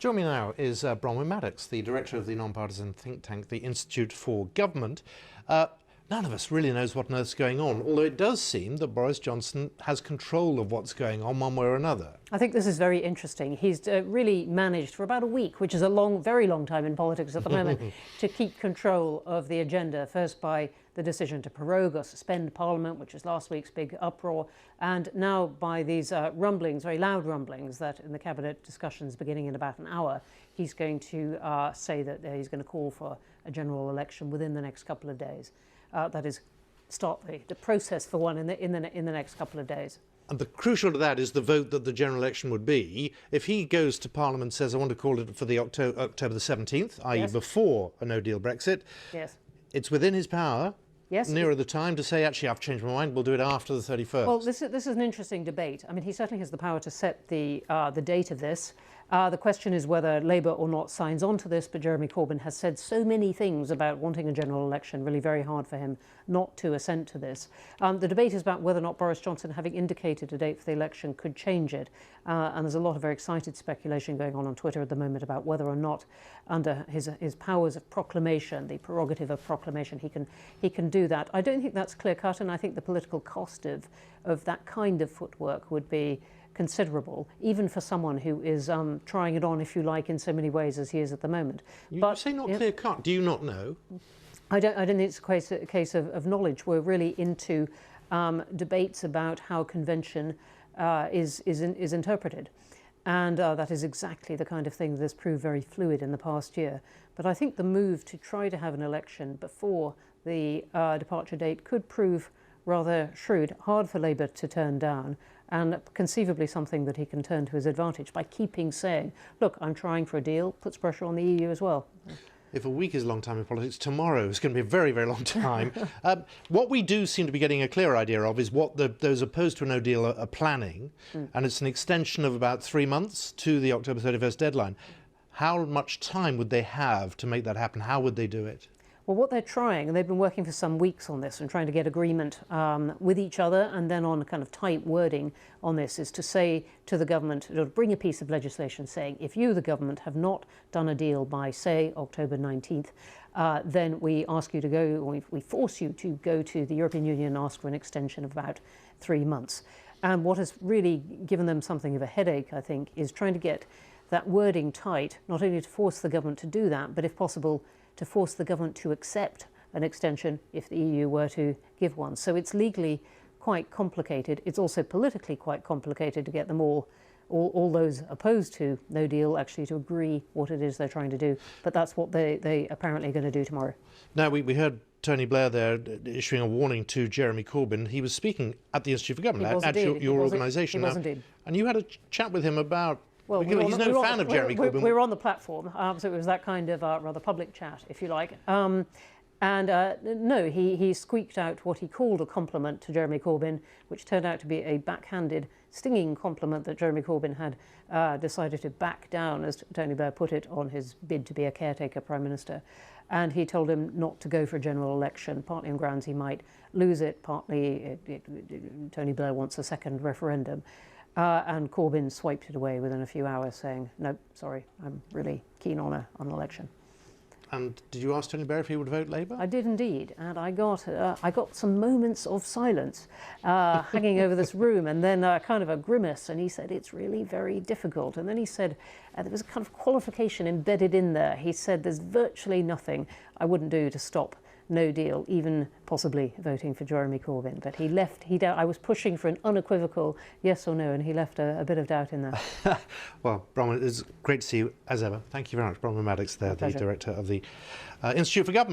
Joining me now is Bronwen Maddox, the director of the non-partisan think tank, the Institute for Government. None of us really knows what on earth's going on, although it does seem that Boris Johnson has control of what's going on one way or another. I think this is very interesting. He's really managed for about a week, which is a very long time in politics at the moment, to keep control of the agenda, first by the decision to prorogue or suspend Parliament, which was last week's big uproar, and now by these rumblings, very loud rumblings, that in the cabinet discussions beginning in about an hour, he's going to say that he's going to call for a general election within the next couple of days. That is, start the process for one in the next couple of days. And the crucial to that is the vote that the general election would be. If he goes to Parliament and says, I want to call it for the October the 17th, i.e. Yes. before a no-deal Brexit, Yes. it's within his power, yes, nearer the time, to say, actually, I've changed my mind, we'll do it after the 31st. Well, this is an interesting debate. I mean, he certainly has the power to set the date of this. The question is whether Labour or not signs on to this, but Jeremy Corbyn has said so many things about wanting a general election, really very hard for him not to assent to this. The debate is about whether or not Boris Johnson, having indicated a date for the election, could change it. And there's a lot of very excited speculation going on Twitter at the moment about whether or not, under his powers of proclamation, the prerogative of proclamation, he can do that. I don't think that's clear-cut, and I think the political cost of that kind of footwork would be considerable, even for someone who is trying it on, if you like, in so many ways as he is at the moment. You But say not clear-cut. Do you not know? I don't think it's a case of knowledge. We're really into debates about how convention is interpreted. And that is exactly the kind of thing that has proved very fluid in the past year. But I think the move to try to have an election before the departure date could prove rather shrewd, hard for Labour to turn down, and conceivably something that he can turn to his advantage by keeping saying, look, I'm trying for a deal, puts pressure on the EU as well. If a week is a long time in politics, tomorrow is going to be a very, very long time. What we do seem to be getting a clear idea of is what those opposed to a no deal are planning, and it's an extension of about 3 months to the October 31st deadline. How much time would they have to make that happen? How would they do it? Well, what they're trying, and they've been working for some weeks on this and trying to get agreement with each other and then on kind of tight wording on this, is to say to the government, to bring a piece of legislation saying, if you, the government, have not done a deal by, say, October 19th, then we ask you to go, or we force you to go to the European Union and ask for an extension of about 3 months. And what has really given them something of a headache, I think, is trying to get that wording tight, not only to force the government to do that, but if possible, to force the government to accept an extension if the EU were to give one. So it's legally quite complicated. It's also politically quite complicated to get them all those opposed to no deal actually to agree what it is they're trying to do. But that's what they apparently are going to do tomorrow. Now, we heard Tony Blair there issuing a warning to Jeremy Corbyn. He was speaking at the Institute for Government, at your organisation. He was indeed. And you had a chat with him about... Well, he's no fan of Jeremy Corbyn. We were on the platform, so it was that kind of rather public chat, if you like. No, he squeaked out what he called a compliment to Jeremy Corbyn, which turned out to be a backhanded, stinging compliment that Jeremy Corbyn had decided to back down, as Tony Blair put it, on his bid to be a caretaker Prime Minister. And he told him not to go for a general election, partly on grounds he might lose it, partly Tony Blair wants a second referendum. And Corbyn swiped it away within a few hours, saying, no, sorry, I'm really keen on an election. And did you ask Tony Blair if he would vote Labour? I did indeed, and I got some moments of silence hanging over this room, and then kind of a grimace, and he said, it's really very difficult. And then he said, there was a kind of qualification embedded in there. He said, there's virtually nothing I wouldn't do to stop no deal, even possibly voting for Jeremy Corbyn. But he left, I was pushing for an unequivocal yes or no, and he left a bit of doubt in there. Well, Bronwen, it's great to see you as ever. Thank you very much. Bronwen Maddox there, the director of the Institute for Government.